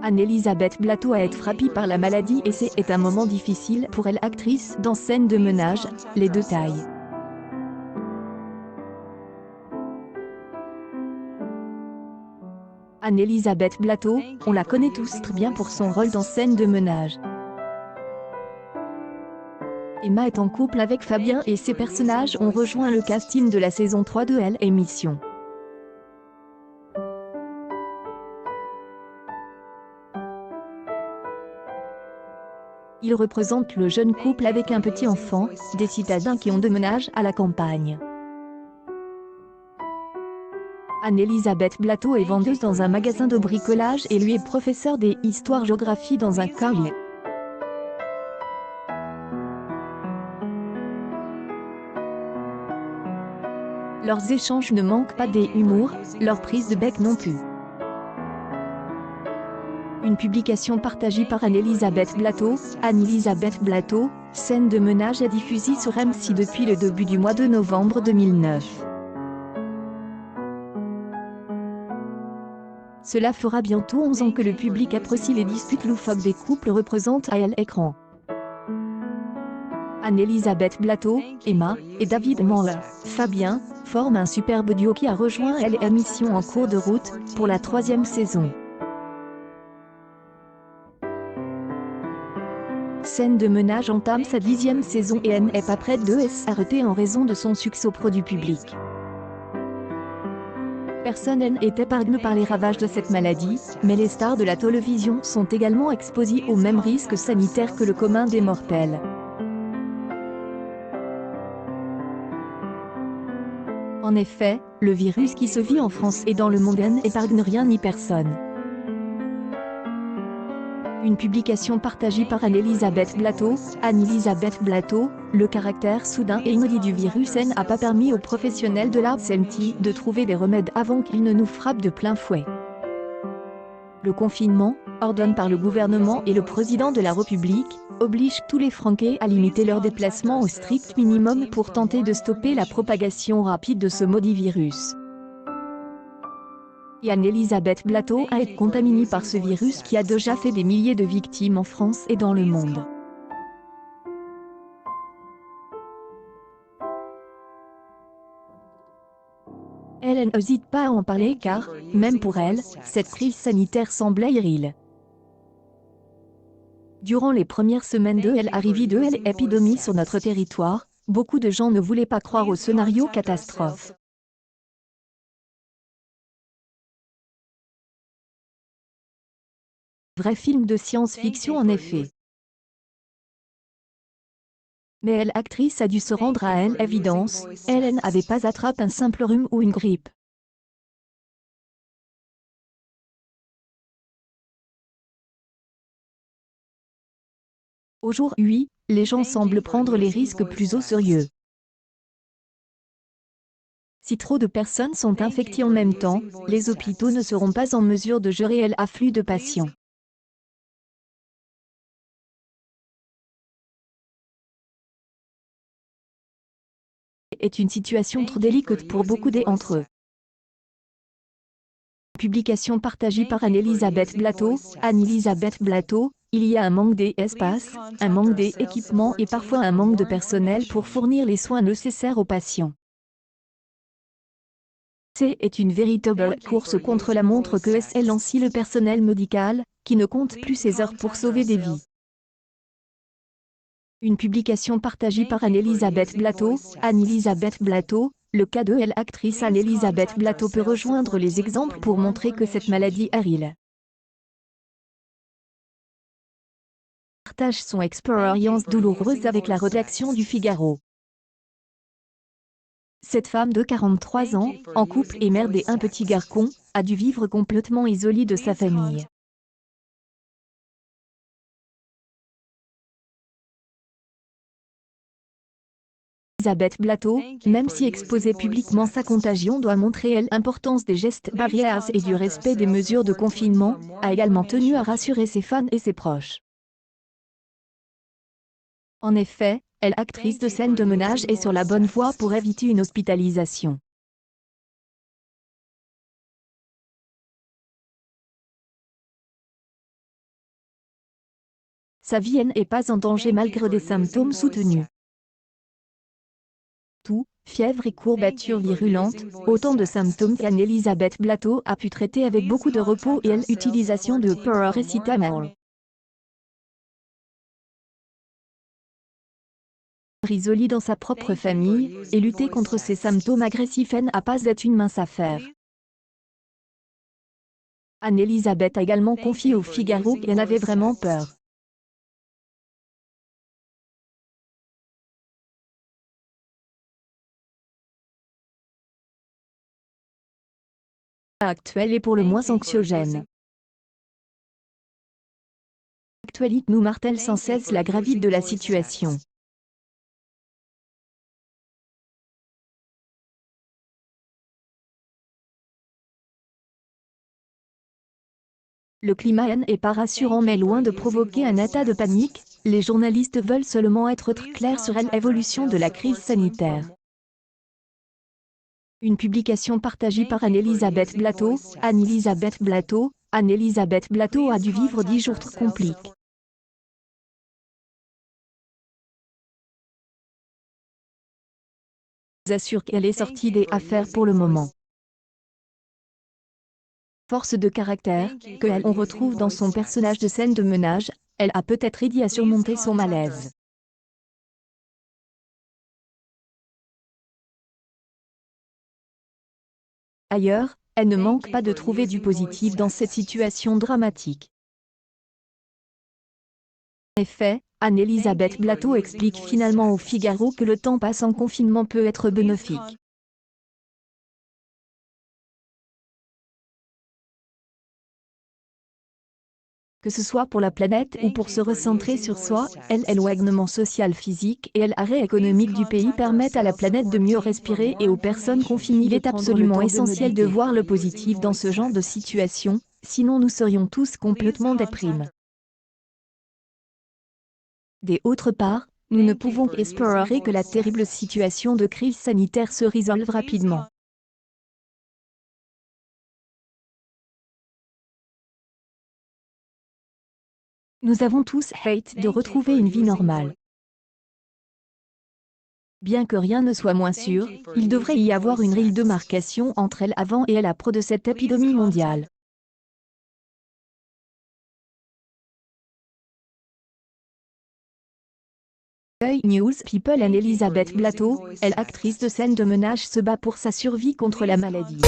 Anne-Elisabeth Blateau a été frappée par la maladie et c'est un moment difficile pour elle, actrice dans Scène de ménage, les deux tailles. Anne-Elisabeth Blateau, on la connaît tous très bien pour son rôle dans Scène de ménage. Emma est en couple avec Fabien et ses personnages ont rejoint le casting de la saison 3 de Elle émission. Ils représentent le jeune couple avec un petit enfant, des citadins qui ont déménagé à la campagne. Anne-Elisabeth Blateau est vendeuse dans un magasin de bricolage et lui est professeur des histoire-géographie dans un collège. Leurs échanges ne manquent pas d'humour, leur prise de bec non plus. Une publication partagée par Anne-Elisabeth Blateau, Anne-Elisabeth Blateau, Scène de ménage est diffusée sur M6 depuis le début du mois de novembre 2009. Cela fera bientôt 11 ans que le public apprécie les disputes loufoques des couples représentés à l'écran. Anne-Elisabeth Blateau, Emma, et David Manle, Fabien, forment un superbe duo qui a rejoint l'émission en cours de route, pour la 3e saison. Scène de ménage entame sa 10e saison et n'est pas prête de s'arrêter en raison de son succès auprès du public. Personne n'est épargné par les ravages de cette maladie, mais les stars de la télévision sont également exposées aux mêmes risques sanitaires que le commun des mortels. En effet, le virus qui se vit en France et dans le monde n'épargne rien ni personne. Une publication partagée par Anne-Elisabeth Blateau, Anne-Elisabeth Blateau, le caractère soudain et inédit du virus n'a pas permis aux professionnels de la santé de trouver des remèdes avant qu'il ne nous frappe de plein fouet. Le confinement, ordonné par le gouvernement et le président de la République, oblige tous les Français à limiter leurs déplacements au strict minimum pour tenter de stopper la propagation rapide de ce maudit virus. Et Anne-Elisabeth Blateau a été contaminée par ce virus qui a déjà fait des milliers de victimes en France et dans le monde. Elle n'hésite pas à en parler car, même pour elle, cette crise sanitaire semblait irréelle. Durant les premières semaines de l'arrivée de l'épidémie sur notre territoire, beaucoup de gens ne voulaient pas croire au scénario catastrophe. Vrai film de science-fiction en effet. Mais l'actrice a dû se rendre à l'évidence, elle n'avait pas attrapé un simple rhume ou une grippe. Aujourd'hui, les gens semblent prendre les risques plus au sérieux. Si trop de personnes sont infectées en même temps, les hôpitaux ne seront pas en mesure de gérer l'afflux de patients. Est une situation trop délicate pour beaucoup d'entre eux. Publication partagée par Anne-Elisabeth Blateau, Anne-Elisabeth Blateau, il y a un manque d'espace, un manque d'équipements et parfois un manque de personnel pour fournir les soins nécessaires aux patients. C'est une véritable course contre la montre que lance le personnel médical, qui ne compte plus ses heures pour sauver des vies. Une publication partagée par Anne-Elisabeth Blateau, Anne-Elisabeth Blateau, le cas de l'actrice Anne-Elisabeth Blateau peut rejoindre les exemples pour montrer que cette maladie arrive. Partage son expérience douloureuse avec la rédaction du Figaro. Cette femme de 43 ans, en couple et mère d'un petit garçon, a dû vivre complètement isolée de sa famille. Elisabeth Blateau, même si exposer publiquement sa contagion doit montrer l'importance des gestes barrières et du respect des mesures de confinement, a également tenu à rassurer ses fans et ses proches. En effet, l'actrice de Scène de ménage est sur la bonne voie pour éviter une hospitalisation. Sa vie n'est pas en danger malgré des symptômes soutenus. Toux, fièvre et courbatures virulentes, autant de symptômes qu'Anne-Elisabeth Blateau a pu traiter avec beaucoup de repos et l'utilisation de paracetamol. Isolée dans sa propre famille, et lutter contre ces symptômes agressifs n'a pas été une mince affaire. Anne-Elisabeth a également confié au Figaro qu'elle avait vraiment peur. Actuelle est pour le moins anxiogène. L'actualité nous martèle sans cesse la gravité de la situation. Le climat n'est pas rassurant mais loin de provoquer un état de panique, les journalistes veulent seulement être très clairs sur l'évolution de la crise sanitaire. Une publication partagée par Anne-Elisabeth Blateau. Anne-Elisabeth Blateau. Anne-Elisabeth Blateau a dû vivre 10 jours très compliqués. Assure qu'elle est sortie des affaires pour le moment. Force de caractère, que on retrouve dans son personnage de scène de ménage, elle a peut-être aidé à surmonter son malaise. Ailleurs, elle ne manque pas de trouver du positif dans cette situation dramatique. En effet, Anne-Elisabeth Blateau explique finalement au Figaro que le temps passé en confinement peut être bénéfique. Que ce soit pour la planète ou pour se recentrer sur soi, l'éloignement social physique et l'arrêt économique du pays permettent à la planète de mieux respirer et aux personnes confinées. Il est absolument essentiel de voir le positif dans ce genre de situation, sinon nous serions tous complètement déprimés. D'autre part, nous ne pouvons qu'espérer que la terrible situation de crise sanitaire se résolve rapidement. Nous avons tous hâte de retrouver une vie normale. Bien que rien ne soit moins sûr, il devrait y avoir une ligne de démarcation entre elle avant et elle après de cette épidémie mondiale. News People. Anne-Elisabeth Blateau, actrice de scène de ménage, se bat pour sa survie contre la maladie.